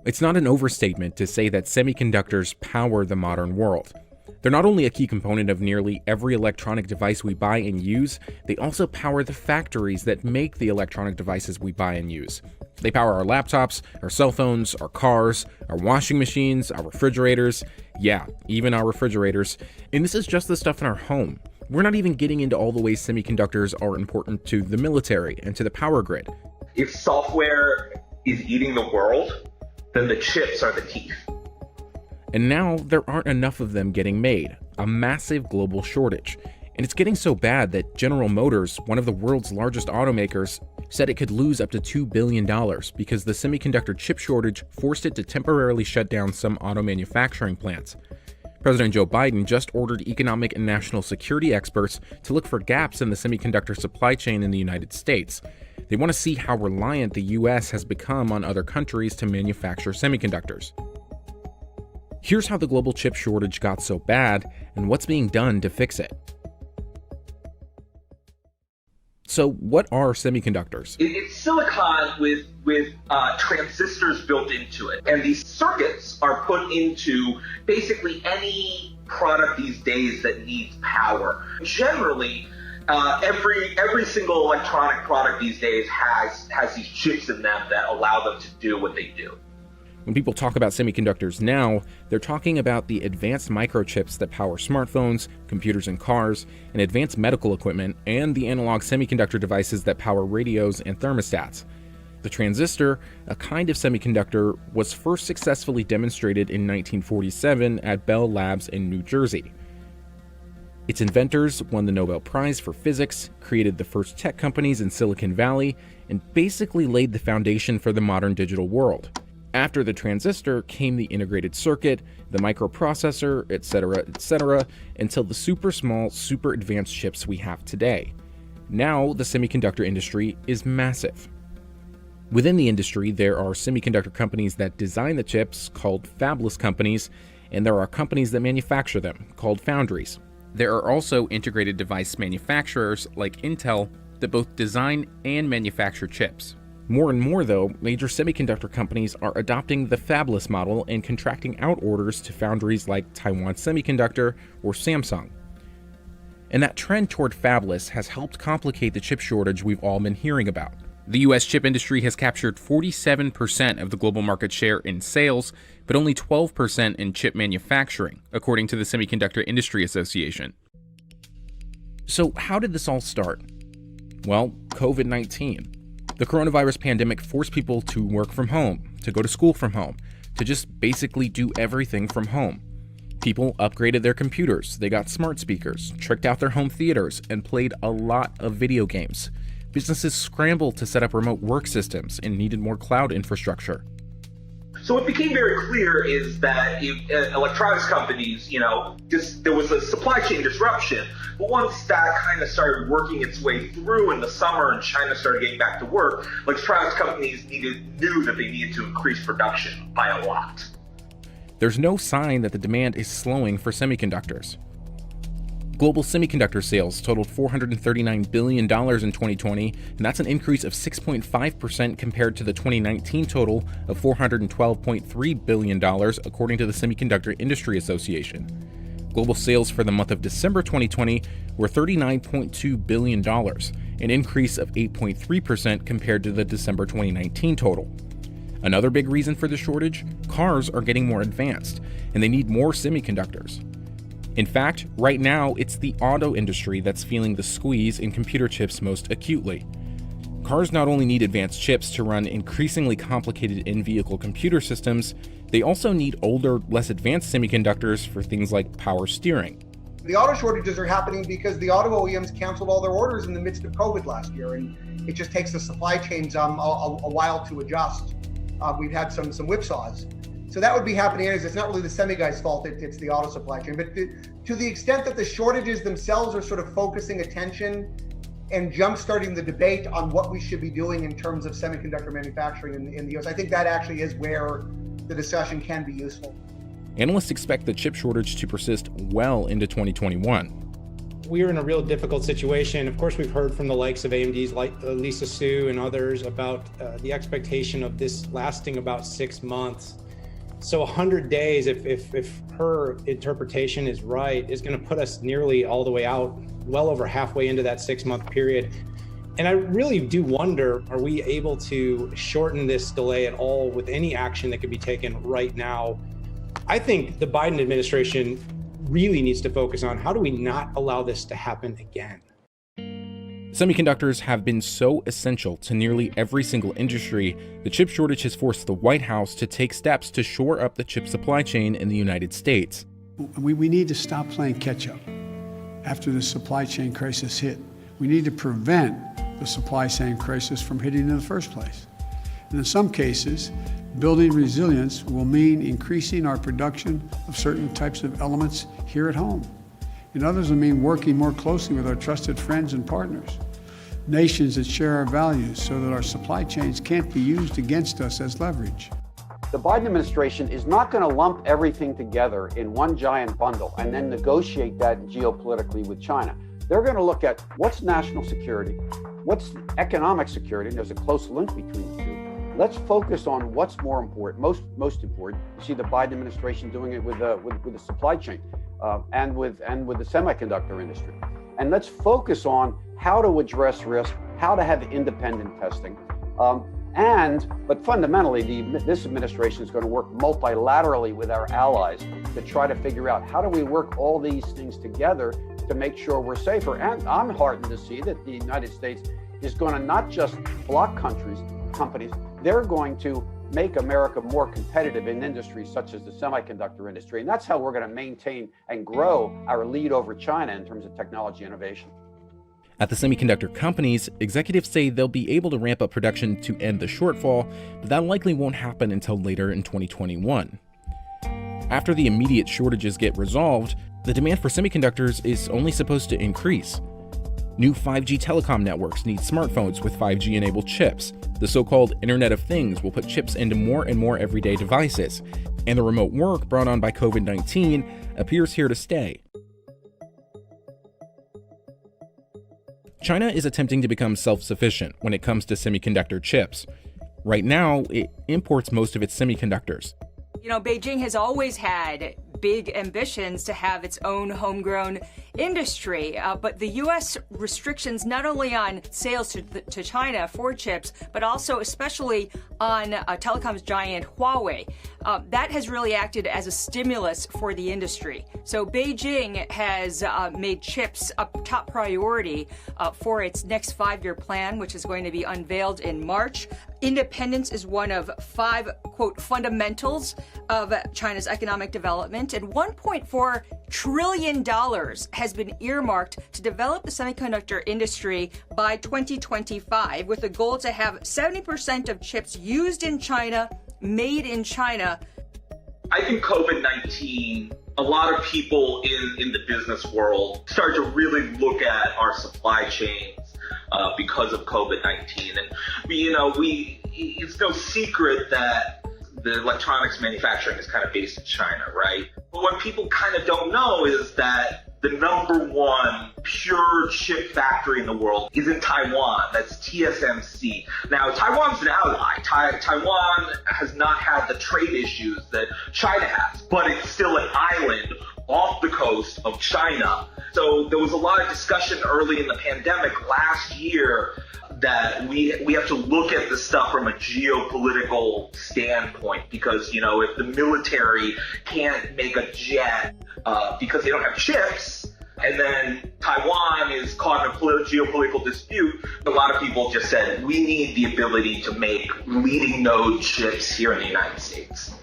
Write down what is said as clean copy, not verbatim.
It's not an overstatement to say that semiconductors power the modern world. They're not only a key component of nearly every electronic device we buy and use, they also power the factories that make the electronic devices we buy and use. They power our laptops, our cell phones, our cars, our washing machines, our refrigerators, yeah, even our refrigerators. And this is just the stuff in our home. We're not even getting into all the ways semiconductors are important to the military and to the power grid. If software is eating the world, then the chips are the teeth. And now there aren't enough of them getting made, a massive global shortage. And it's getting so bad that General Motors, one of the world's largest automakers, said it could lose up to $2 billion because the semiconductor chip shortage forced it to temporarily shut down some auto manufacturing plants. President Joe Biden just ordered economic and national security experts to look for gaps in the semiconductor supply chain in the United States. They want to see how reliant the US has become on other countries to manufacture semiconductors. Here's how the global chip shortage got so bad and what's being done to fix it. So what are semiconductors? It's silicon with transistors built into it. And these circuits are put into basically any product these days that needs power. Generally, every single electronic product these days has these chips in them that allow them to do what they do. When people talk about semiconductors now, they're talking about the advanced microchips that power smartphones, computers in cars, and advanced medical equipment, and the analog semiconductor devices that power radios and thermostats. The transistor, a kind of semiconductor, was first successfully demonstrated in 1947 at Bell Labs in New Jersey. Its inventors won the Nobel Prize for Physics, created the first tech companies in Silicon Valley, and basically laid the foundation for the modern digital world. After the transistor came the integrated circuit, the microprocessor, etc., until the super small, super advanced chips we have today. Now, the semiconductor industry is massive. Within the industry, there are semiconductor companies that design the chips, called fabless companies, and there are companies that manufacture them, called foundries. There are also integrated device manufacturers like Intel that both design and manufacture chips. More and more, though, major semiconductor companies are adopting the fabless model and contracting out orders to foundries like Taiwan Semiconductor or Samsung. And that trend toward fabless has helped complicate the chip shortage we've all been hearing about. The US chip industry has captured 47% of the global market share in sales, but only 12% in chip manufacturing, according to the Semiconductor Industry Association. So how did this all start? Well, COVID-19. The coronavirus pandemic forced people to work from home, to go to school from home, to just basically do everything from home. People upgraded their computers, they got smart speakers, tricked out their home theaters, and played a lot of video games. Businesses scrambled to set up remote work systems and needed more cloud infrastructure. So what became very clear is that electronics companies, there was a supply chain disruption. But once that kind of started working its way through in the summer and China started getting back to work, electronics companies knew that they needed to increase production by a lot. There's no sign that the demand is slowing for semiconductors. Global semiconductor sales totaled $439 billion in 2020, and that's an increase of 6.5% compared to the 2019 total of $412.3 billion, according to the Semiconductor Industry Association. Global sales for the month of December 2020 were $39.2 billion, an increase of 8.3% compared to the December 2019 total. Another big reason for the shortage? Cars are getting more advanced, and they need more semiconductors. In fact, right now, it's the auto industry that's feeling the squeeze in computer chips most acutely. Cars not only need advanced chips to run increasingly complicated in-vehicle computer systems, they also need older, less advanced semiconductors for things like power steering. The auto shortages are happening because the auto OEMs canceled all their orders in the midst of COVID last year, and it just takes the supply chains a while to adjust. We've had some whipsaws. So that would be happening anyways. It's not really the semi guys' fault, it's the auto supply chain. But to the extent that the shortages themselves are sort of focusing attention and jump-starting the debate on what we should be doing in terms of semiconductor manufacturing in the US, I think that actually is where the discussion can be useful. Analysts expect the chip shortage to persist well into 2021. we're in a real difficult situation. Of course, we've heard from the likes of AMD's Lisa Su and others about the expectation of this lasting about 6 months. So 100 days, if her interpretation is right, is going to put us nearly all the way out, well over halfway into that 6-month period. And I really do wonder, are we able to shorten this delay at all with any action that could be taken right now? I think the Biden administration really needs to focus on how do we not allow this to happen again? Semiconductors have been so essential to nearly every single industry, the chip shortage has forced the White House to take steps to shore up the chip supply chain in the United States. We need to stop playing catch up after the supply chain crisis hit. We need to prevent the supply chain crisis from hitting in the first place. And in some cases, building resilience will mean increasing our production of certain types of elements here at home. In others, will mean working more closely with our trusted friends and partners, nations that share our values so that our supply chains can't be used against us as leverage. The Biden administration is not going to lump everything together in one giant bundle and then negotiate that geopolitically with China. They're going to look at what's national security, what's economic security, and there's a close link between the two. Let's focus on what's more important, most important. You see the Biden administration doing it with the supply chain and with the semiconductor industry. And let's focus on how to address risk, how to have independent testing. But fundamentally, this administration is going to work multilaterally with our allies to try to figure out how do we work all these things together to make sure we're safer. And I'm heartened to see that the United States is going to not just block companies, they're going to make America more competitive in industries such as the semiconductor industry. And that's how we're going to maintain and grow our lead over China in terms of technology innovation. At the semiconductor companies, executives say they'll be able to ramp up production to end the shortfall, but that likely won't happen until later in 2021. After the immediate shortages get resolved, the demand for semiconductors is only supposed to increase. New 5G telecom networks need smartphones with 5G-enabled chips. The so-called Internet of Things will put chips into more and more everyday devices, and the remote work brought on by COVID-19 appears here to stay. China is attempting to become self-sufficient when it comes to semiconductor chips. Right now, it imports most of its semiconductors. You know, Beijing has always had big ambitions to have its own homegrown industry, but the U.S. restrictions not only on sales to China for chips, but also especially on telecoms giant Huawei, that has really acted as a stimulus for the industry. So Beijing has made chips a top priority for its next 5-year plan, which is going to be unveiled in March. Independence is one of 5, quote, fundamentals of China's economic development, and $1.4 trillion has been earmarked to develop the semiconductor industry by 2025, with the goal to have 70% of chips used in China, made in China. I think COVID-19, a lot of people in the business world start to really look at our supply chains because of COVID-19. And, it's no secret that the electronics manufacturing is kind of based in China, right? But what people kind of don't know is that the number one pure chip factory in the world is in Taiwan. That's TSMC. Now, Taiwan's an ally. Taiwan has not had the trade issues that China has, but it's still an island off the coast of China. So there was a lot of discussion early in the pandemic last year that we have to look at this stuff from a geopolitical standpoint, because, if the military can't make a jet because they don't have chips, and then Taiwan is caught in a geopolitical dispute, a lot of people just said, we need the ability to make leading node chips here in the United States.